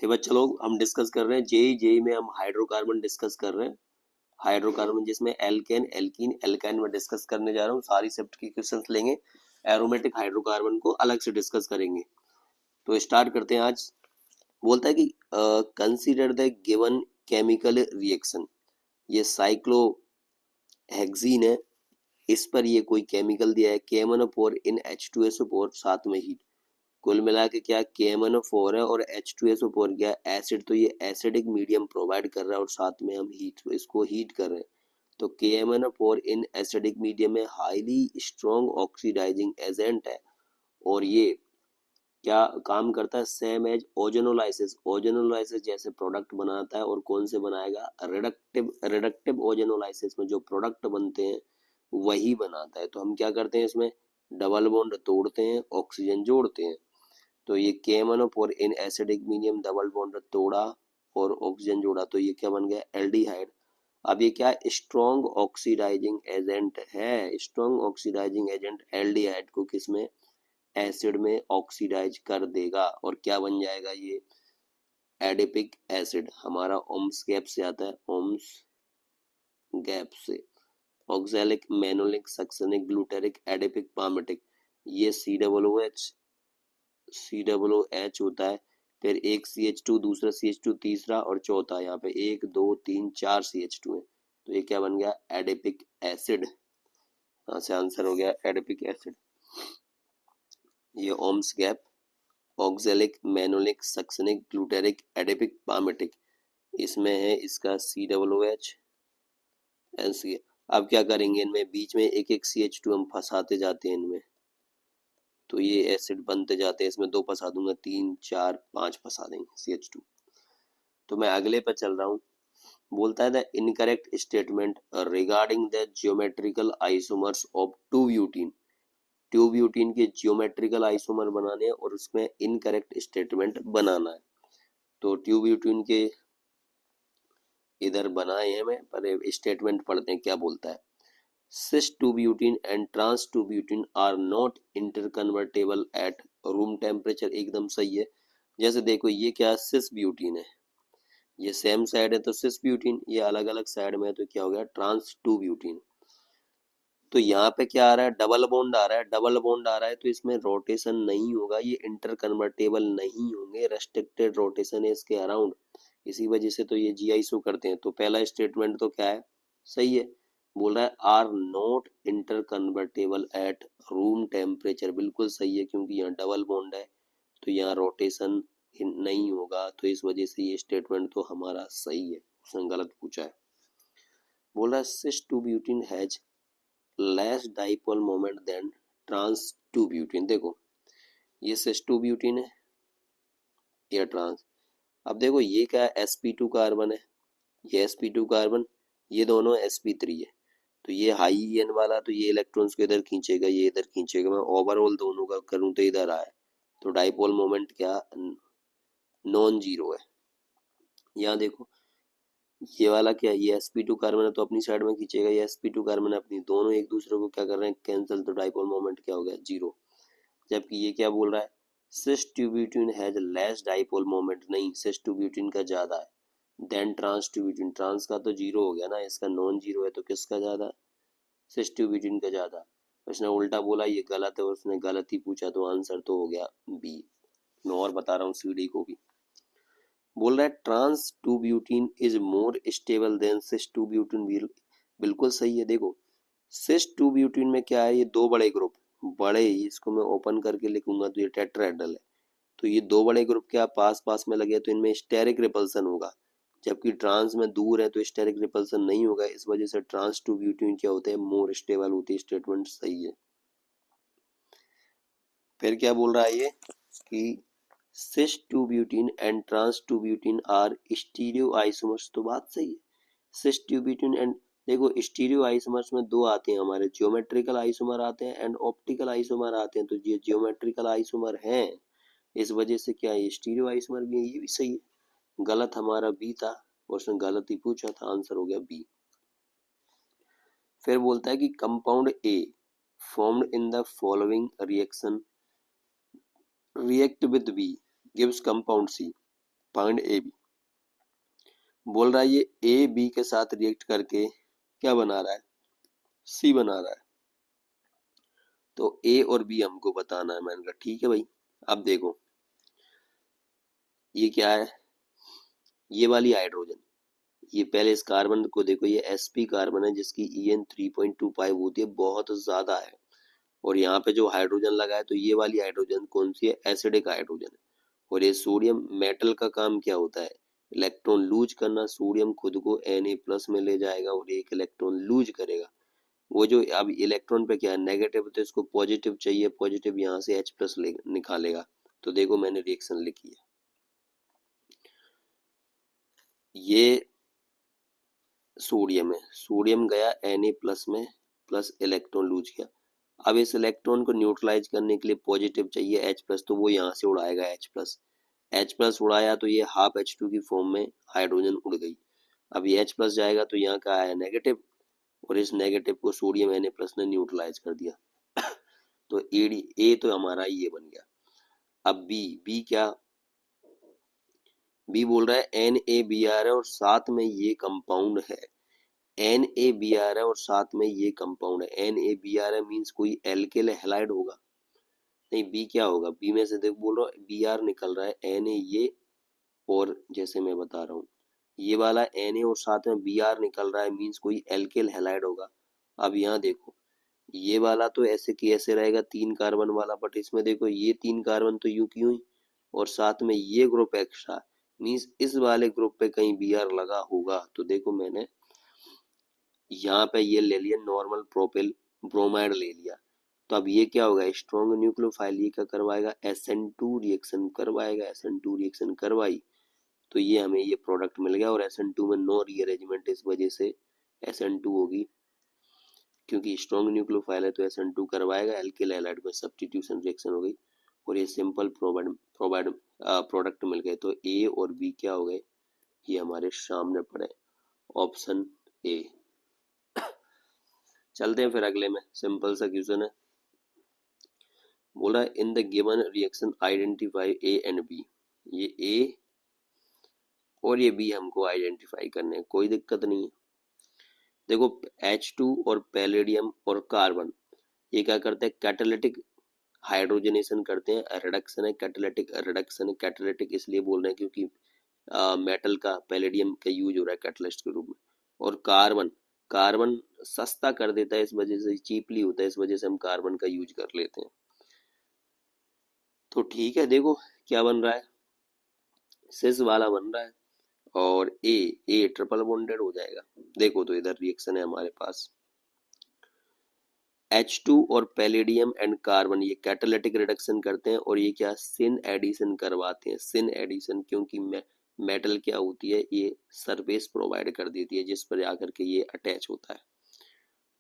एक बार चलो हम डिस्कस कर रहे हैं जेई में हम हाइड्रोकार्बन डिस्कस कर रहे हैं। हाइड्रोकार्बन जिसमें एल्केन एल्कीन एल्काइन में डिस्कस करने जा रहा हूँ। सारी शिफ्ट की क्वेश्चंस लेंगे, एरोमेटिक हाइड्रोकार्बन को अलग से डिस्कस करेंगे। तो स्टार्ट करते हैं। आज बोलता है कि consider the given chemical reaction. ये साइक्लोहेक्सीन है, इस पर ये कोई केमिकल दिया है KMnO4 इन H2SO4 साथ में हीट। कुल मिला के क्या KMnO4 है और H2SO4 क्या एसिड, तो ये एसिडिक मीडियम प्रोवाइड कर रहा है और साथ में हम हीट, इसको हीट कर रहे हैं। तो KMnO4 इन एसिडिक मीडियम में हाईली स्ट्रॉन्ग ऑक्सीडाइजिंग एजेंट है और ये क्या काम करता है, सेम एज ओजोनोलाइसिस। ओजोनोलाइसिस जैसे प्रोडक्ट बनाता है और कौन से बनाएगा, रिडक्टिव ओजोनोलाइसिस में जो प्रोडक्ट बनते हैं वही बनाता है। तो हम क्या करते हैं, इसमें डबल बॉन्ड तोड़ते हैं, ऑक्सीजन जोड़ते हैं। तो ये KMnO4 in acidic medium double bond तोड़ा और ऑक्सीजन जोड़ा, तो ये क्या बन गया, एल्डिहाइड। अब ये क्या स्ट्रॉन्ग ऑक्सीडाइजिंग एजेंट है, स्ट्रॉन्ग ऑक्सीडाइजिंग एजेंट एल्डिहाइड को किसमें, एसिड में ऑक्सीडाइज कर देगा और क्या बन जाएगा, ये एडिपिक एसिड। हमारा ओम्स गैप से आता है, ओम्स गैप से। Oxalic malonic succinic glutaric adipic pimelic, ये COOH होता है। फिर एक CH2, दूसरा CH2, तीसरा और चौथा, यहाँ पे 1 2 3 4 CH2 है। तो ये क्या बन गया, एडिपिक एसिड। यहाँ से आंसर हो गया एडिपिक एसिड। ये ओम्स गैप, oxalic malonic succinic glutaric adipic pimelic, इसमें है इसका COOH NC। अब क्या करेंगे, इनमें बीच में एक एक CH2 हम फंसाते जाते हैं इनमें, तो ये एसिड बनते जाते हैं। इसमें 2 फंसा दूंगा, 3 4 5 फंसा देंगे CH2। तो मैं अगले पर चल रहा हूँ। बोलता है the incorrect statement regarding the geometrical isomers of 2 butene. 2 butene के जियोमेट्रिकल आइसोमर बनाने हैं और उसमें इनकरेक्ट स्टेटमेंट बनाना है। तो 2 ब्यूटीन के इधर बनाए हैं, मैं पर स्टेटमेंट पढ़ते हैं क्या बोलता है। Cis 2 butene and trans 2 butene are not interconvertible at room temperature, एकदम सही है। जैसे देखो ये क्या, सिस ब्यूटीन है, ये सेम साइड है तो सिस ब्यूटीन, ये अलग अलग साइड में है तो क्या हो गया, ट्रांस 2 ब्यूटीन। तो यहाँ पे क्या आ रहा है, डबल बॉन्ड आ रहा है, डबल बॉन्ड आ रहा है तो इसमें रोटेशन नहीं होगा, ये इंटर कन्वर्टेबल नहीं होंगे, रेस्ट्रिक्टेड रोटेशन है इसके अराउंड, इसी वजह से तो ये GI शो करते हैं। तो पहला स्टेटमेंट तो क्या है, सही है। बोल रहा है are not interconvertible at room temperature, बिल्कुल सही है क्योंकि यहाँ डबल बॉन्ड है तो यहाँ रोटेशन नहीं होगा, तो इस वजह से ये स्टेटमेंट तो हमारा सही है, उसने गलत पूछा है। बोल रहा है cis 2 butene has less dipole moment than trans 2 butene. देखो ये सिस 2 ब्यूटीन है, ये ट्रांस। अब देखो ये क्या है, sp2 कार्बन है, ये sp2 कार्बन, ये दोनों sp3 है। तो ये हाई EN वाला तो ये इलेक्ट्रॉन्स को इधर खींचेगा, ये इधर खींचेगा। मैं ओवरऑल दोनों का करूँ तो इधर आए, तो डाइपोल मोमेंट क्या, नॉन जीरो है। यहाँ देखो ये वाला क्या है, ये sp2 कार्बन है तो अपनी साइड में खींचेगा, ये sp2 कार्बन है अपनी, दोनों एक दूसरे को क्या कर रहे हैं, कैंसिल, तो डाइपोल मोमेंट क्या हो गया, जीरो। जबकि ये क्या बोल रहा है, cis 2 butene has less dipole moment, नहीं सिस 2 ब्यूटीन का ज्यादा है देन ट्रांस 2 ब्यूटीन, ट्रांस का तो जीरो हो गया ना, इसका नॉन जीरो है तो किसका ज्यादा, सिस 2 ब्यूटीन का ज्यादा। उसने उल्टा बोला, ये गलत है, उसने गलत ही पूछा तो आंसर तो हो गया बी। मैं और बता रहा हूँ CD को भी। बोल रहा है trans 2 butene is more stable than cis 2 butene, बिल्कुल सही है। देखो सिस 2 ब्यूटीन में क्या है, ये दो बड़े ग्रुप, बड़े, इसको मैं ओपन करके लिखूंगा तो ये टेट्राहेड्रल है, तो ये दो बड़े ग्रुप क्या पास पास में लगे तो इनमें स्टेरिक रिपल्सन होगा, जबकि ट्रांस में दूर है तो स्टेरिक रिपल्सन नहीं होगा, इस वजह से ट्रांस 2 ब्यूटीन क्या होते हैं, मोर स्टेबल होती है। स्टेटमेंट सही है। फिर क्या बोल रहा है ये कि cis 2 butene and trans 2 butene are stereoisomers, तो बात सही है। सिस 2 ब्यूटीन एंड, देखो स्टीरियो आइसोमर्स में दो आते हैं हमारे, जियोमेट्रिकल आइसोमर आते हैं एंड ऑप्टिकल आइसोमर आते हैं, तो ये जियोमेट्रिकल आइसोमर हैं, इस वजह से क्या है, स्टीरियो आइसोमर भी है, ये भी सही है। गलत हमारा बी था और उसने गलत ही पूछा था, आंसर हो गया बी। फिर बोलता है कि compound A formed in the following reaction react with B gives compound C। Find A B. बोल रहा है ये ए बी के साथ रिएक्ट करके क्या बना रहा है, सी बना रहा है। तो ए और बी हमको बताना है। मैंने कहा ठीक है भाई। अब देखो ये क्या है, ये वाली हाइड्रोजन, ये पहले इस कार्बन को देखो, ये sp कार्बन है जिसकी En 3.25 होती है, बहुत ज्यादा है। और यहाँ पे जो हाइड्रोजन लगा है तो ये वाली हाइड्रोजन कौन सी है, एसिडिक हाइड्रोजन है। और ये सोडियम, मेटल का काम क्या होता है, इलेक्ट्रॉन लूज करना। सोडियम खुद को Na+ में ले जाएगा और एक इलेक्ट्रॉन लूज करेगा। वो जो अब इलेक्ट्रॉन पे क्या है, नेगेटिव, तो इसको पॉजिटिव चाहिए, पॉजिटिव यहाँ से H+ निकालेगा। तो देखो मैंने रिएक्शन लिखी है, ये सोडियम है, सोडियम गया Na+ में, प्लस इलेक्ट्रॉन लूज किया। अब इस इलेक्ट्रॉन को न्यूट्रलाइज करने के लिए पॉजिटिव चाहिए H+, तो वो यहाँ से उड़ाएगा H+। उड़ाया तो ये हाफ H2 की फॉर्म में हाइड्रोजन उड़ गई। अब ये H+ जाएगा तो यहाँ का आया नेगेटिव, और इस नेगेटिव को सोडियम Na+ ने न्यूट्रलाइज कर दिया। तो ए तो हमारा ये बन गया। अब बी क्या, बी बोल रहा है NaBr है और साथ में ये कंपाउंड है, NaBr है और साथ में ये कंपाउंड है। NaBr है मीन्स कोई एल्किल हैलाइड होगा, नहीं बी क्या होगा, बी में से देख बोल रहा हूँ Br निकल रहा है, Na ये, और जैसे मैं बता रहा हूँ ये वाला Na और साथ में Br निकल रहा है मीन्स कोई एल्किल हैलाइड होगा। अब यहाँ देखो ये वाला तो ऐसे की ऐसे रहेगा 3 कार्बन वाला, बट इसमें देखो ये 3 कार्बन तो यूं की यूं ही, और साथ में ये ग्रुप एक्स्ट्रा, मीन्स इस वाले ग्रुप पे कहीं Br लगा होगा। तो देखो मैंने यहाँ पे ये ले लिया नॉर्मल प्रोपिल ब्रोमाइड ले लिया। तो अब ये क्या होगा, स्ट्रॉन्ग न्यूक्लियोफाइल, ये क्या करवाएगा, SN2 रिएक्शन करवाएगा। SN2 रिएक्शन करवाई तो ये हमें ये प्रोडक्ट मिल गया, और SN2 में नो रीअरेंजमेंट, इस वजह से SN2 होगी, क्योंकि स्ट्रॉन्ग न्यूक्लियोफाइल है तो SN2 करवाएगा, एल्किल हैलाइड में सब्स्टिट्यूशन रिएक्शन हो गई, और ये सिंपल प्रोडक्ट मिल गए। तो ए और बी क्या हो गए, ये हमारे सामने पड़े, ऑप्शन ए। चलते हैं फिर अगले में, सिंपल सा क्वेश्चन है। बोला in the given reaction identify A and B, ये ए और ये बी हमको आइडेंटिफाई करने हैं, कोई दिक्कत नहीं है। देखो H2 और पैलेडियम और कार्बन ये क्या करते हैं, कैटालिटिक हाइड्रोजनेशन करते हैं, रिडक्शन है, कैटालिटिक रिडक्शन है। कैटालिटिक इसलिए बोल रहे हैं क्योंकि मेटल का, पैलेडियम का यूज हो रहा है कैटलिस्ट के रूप में। और कार्बन, कार्बन सस्ता कर देता है, इस वजह से चीपली होता है, इस वजह से हम कार्बन का यूज कर लेते हैं। तो ठीक है, देखो क्या बन रहा है, सिस वाला बन रहा है, और ए ट्रिपल बॉन्डेड हो जाएगा। देखो तो इधर रिएक्शन है हमारे पास, H2 और पैलेडियम एंड कार्बन ये कैटालिटिक रिडक्शन करते हैं, और ये क्या सिन एडिशन करवाते हैं। सिन एडिशन क्योंकि मेटल क्या होती है, ये सरफेस प्रोवाइड कर देती है जिस पर आकर के ये अटैच होता है।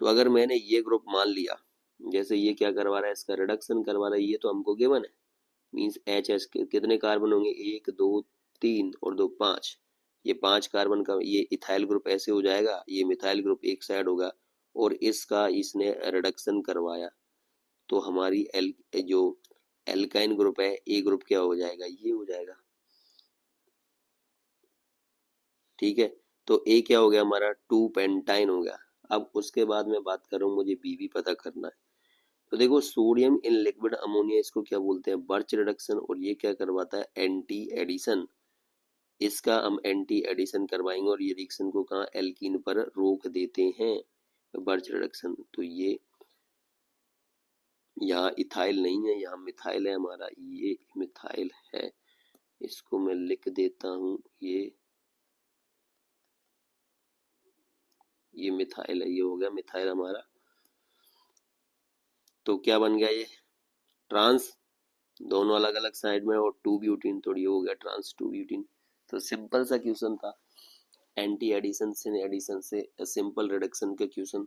तो अगर मैंने ये ग्रुप मान लिया, जैसे ये क्या करवा रहा है, इसका रिडक्शन करवा रहा है, ये तो हमको गिवन है, मीन्स HS के कितने कार्बन होंगे, 1 2 3 और 2 5, ये 5 कार्बन का ये इथाइल ग्रुप ऐसे हो जाएगा, ये मिथाइल ग्रुप एक साइड होगा, और इसका इसने रिडक्शन करवाया तो हमारी जो एल्काइन ग्रुप है, ए ग्रुप क्या हो जाएगा, ये हो जाएगा। ठीक है, तो ए क्या हो गया हमारा, 2 पेंटाइन हो गया। अब उसके बाद में बात कर रहा हूँ, मुझे बी भी पता करना है। तो देखो सोडियम इन लिक्विड अमोनिया, इसको क्या बोलते हैं, बर्च रिडक्शन, और ये क्या करवाता है, एंटी एडिशन। इसका हम एंटी एडिशन करवाएंगे, और ये रिएक्शन को कहाँ, एल्कीन पर रोक देते हैं, बर्च रिडक्शन। तो ये यहाँ इथाइल नहीं है, यहाँ मिथाइल है हमारा, ये मिथाइल है, इसको मैं लिख देता हूँ, ये मिथाइल है, ये हो गया मिथाइल हमारा। तो क्या बन गया ये, ट्रांस, दोनों अलग अलग साइड में, और 2 ब्यूटीन, तो ये हो गया ट्रांस 2 ब्यूटीन। तो सिंपल सा क्वेश्चन था, एंटी एडिशन सिन एडिशन से सिंपल रिडक्शन के क्वेश्चन।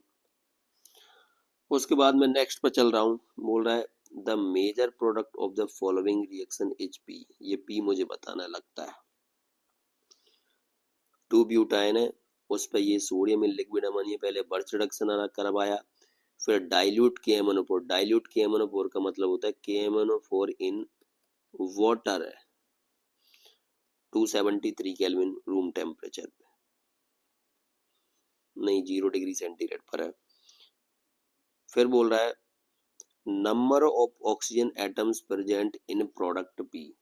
उसके बाद मैं नेक्स्ट पर चल रहा हूँ, बोल रहा है the major product of the following reaction is P, ये पी मुझे बताना लगता है। 2 ब्यूटाइन है, उस पर ये सोडियम इन लिक्विड अमोनिया पहले बर्च रिडक्शन करवाया, फिर डाइल्यूट KMnO4, डाइल्यूट KMnO4 का मतलब होता है KMnO4 इन वाटर है। 273 केल्विन रूम टेम्परेचर पे, नहीं 0 डिग्री सेंटीग्रेड पर है। फिर बोल रहा है number of oxygen atoms present in product P,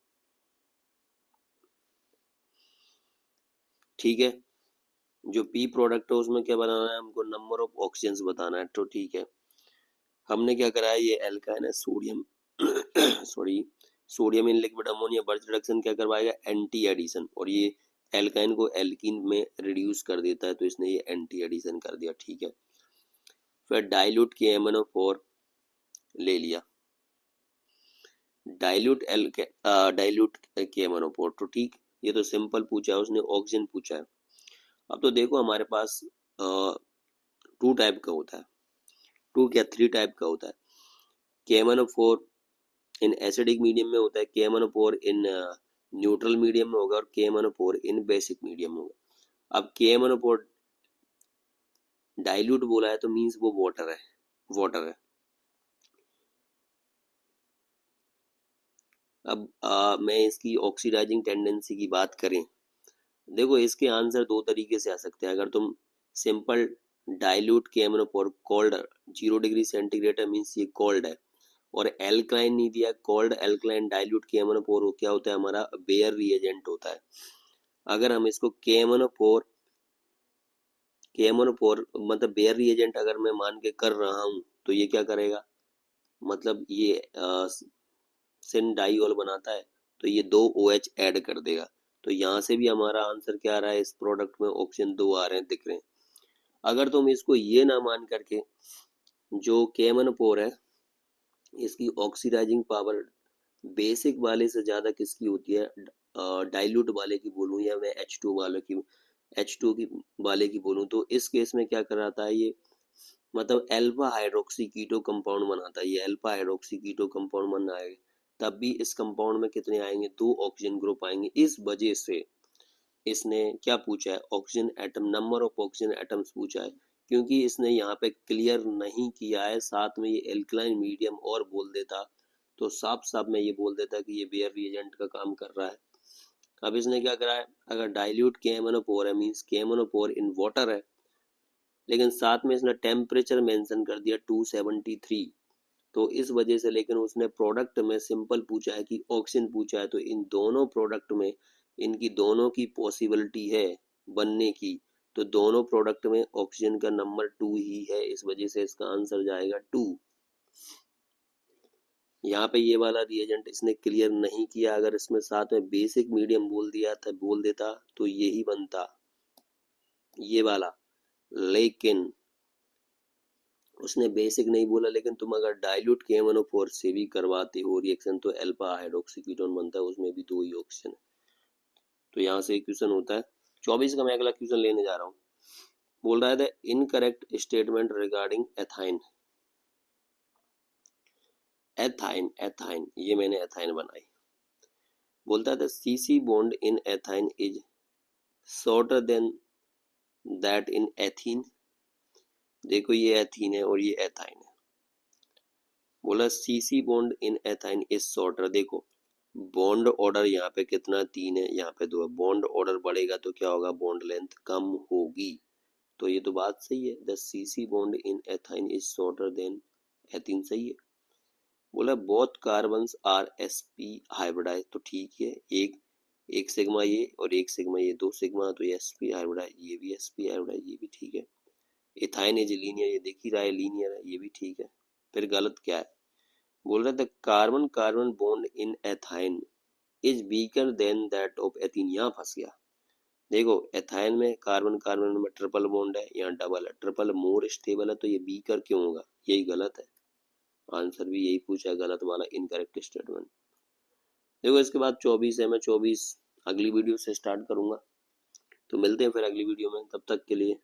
ठीक है। जो पी प्रोडक्ट है उसमें क्या बनाना है हमको, नंबर ऑफ ऑक्सीजन बताना है। तो ठीक है, हमने क्या करा है, ये एल्काइन है sodium sorry sodium in liquid ammonia birch reduction क्या करवाएगा, एंटी एडिशन, और ये एल्काइन को एल्कीन में रिड्यूस कर देता है, तो इसने ये एंटी एडिशन कर दिया, ठीक है। फिर डाइल्यूट KMnO4 ले लिया, डाइल्यूट KMnO4, तो ठीक, ये तो सिंपल पूछा है उसने, ऑक्सीजन पूछा है। अब तो देखो हमारे पास 2 टाइप का होता है, 2 क्या 3 टाइप का होता है। KMnO4 इन एसिडिक मीडियम में होता है, KMnO4 इन न्यूट्रल मीडियम में होगा, और KMnO4 इन बेसिक मीडियम में होगा। अब KMnO4 डाइल्यूट बोला है तो मीन्स वो वाटर है, वाटर है। अब मैं इसकी ऑक्सीडाइजिंग टेंडेंसी की बात करें, देखो इसके आंसर 2 तरीके से आ सकते हैं। अगर तुम simple dilute KMnO4 cold 0 degree centigrade है मीन्स ये कोल्ड है, और एल्कलाइन नहीं दिया, कोल्ड एल्कलाइन डाइल्यूट KMnO4 क्या होता है हमारा, बेयर रिएजेंट होता है। अगर हम इसको KMnO4 मतलब बेयर रिएजेंट अगर मैं मान के कर रहा हूं तो ये क्या करेगा, मतलब ये सिन डाइऑल बनाता है, तो ये 2 OH ऐड कर देगा। तो यहाँ से भी हमारा आंसर क्या आ रहा है, इस प्रोडक्ट में ऑक्सीजन 2 आ रहे हैं, दिख रहे हैं। अगर तुम इसको ये ना मान करके जो KMnO4 है इसकी ऑक्सीडाइजिंग पावर बेसिक वाले से ज्यादा किसकी होती है, डाइल्यूट वाले की बोलूं या मैं H2 की वाले की बोलूं, तो इस केस में क्या कराता है ये, मतलब अल्फा हाइड्रोक्सी कीटो कंपाउंड बनाता है। ये अल्फा हाइड्रोक्सी कीटो कंपाउंड बनाएगा, तब भी इस कंपाउंड में कितने आएंगे, 2 ऑक्सीजन ग्रुप आएंगे। इस वजह से इसने क्या पूछा है, oxygen atom, number of oxygen atoms पूछा है, क्योंकि इसने यहाँ पे क्लियर नहीं किया है। साथ में ये एल्कलाइन मीडियम और बोल देता तो साफ साफ मैं ये बोल देता कि ये बेयर रिएजेंट का काम कर रहा है। अब इसने क्या करा है, अगर डाइल्यूट KMnO4 है मीन्स KMnO4 इन वाटर है, लेकिन साथ में इसने टेम्परेचर मेंशन कर दिया 273, तो इस वजह से, लेकिन उसने प्रोडक्ट में सिंपल पूछा है कि ऑक्सीजन पूछा है, तो इन दोनों प्रोडक्ट में इनकी दोनों की पॉसिबिलिटी है बनने की, तो दोनों प्रोडक्ट में ऑक्सीजन का नंबर 2 ही है, इस वजह से इसका आंसर जाएगा 2। यहाँ पे ये वाला रिएजेंट इसने क्लियर नहीं किया, अगर इसमें साथ में बेसिक मीडियम बोल देता तो यही बनता, ये वाला, लेकिन उसने बेसिक नहीं बोला। लेकिन तुम अगर डाइल्यूट KMnO4 से भी करवाते हो रिएक्शन तो अल्फा हाइड्रोक्सी कीटोन बनता है, उसमें भी 2 ही ऑक्सीजन है। तो यहाँ से क्वेश्चन होता है 24 का। मैं अगला क्वेश्चन लेने जा रहा हूँ, बोल रहा है the incorrect statement regarding ethyne. Ethyne ये मैंने एथाइन बनाई, बोलता है the CC bond in ethyne is shorter then that in ethene. देखो ये एथीन है और ये एथाइन है, बोला CC bond in ethyne is shorter. देखो बॉन्ड ऑर्डर यहाँ पे कितना, 3 है, यहाँ पे 2 है। बॉन्ड ऑर्डर बढ़ेगा तो क्या होगा, बॉन्ड लेंथ कम होगी, तो ये तो बात सही है। The CC bond in ethyne is shorter than ethene, सही है। बोला both carbons are sp hybridize, तो ठीक है, एक सिग्मा ये और एक सिग्मा ये, 2 सिग्मा, तो ये sp हाइब्रिडाइज, ये भी sp हाइब्रिडाइज, ये भी ठीक है। इथाइन इज लीनियर, ये देख ही रहा है लीनियर है, ये भी ठीक है। फिर गलत क्या है, बोल रहा था carbon carbon bond in ethyne is weaker then that of ethene, यहाँ फंस गया। देखो एथाइन में कार्बन कार्बन में ट्रिपल बॉन्ड है, यहाँ डबल है, ट्रिपल मोर स्टेबल है, तो ये वीकर क्यों होगा, यही गलत है। आंसर भी यही पूछा है, गलत वाला इनकरेक्ट स्टेटमेंट। देखो इसके बाद 24 है, मैं 24 अगली वीडियो से स्टार्ट करूंगा, तो मिलते हैं फिर अगली वीडियो में, तब तक के लिए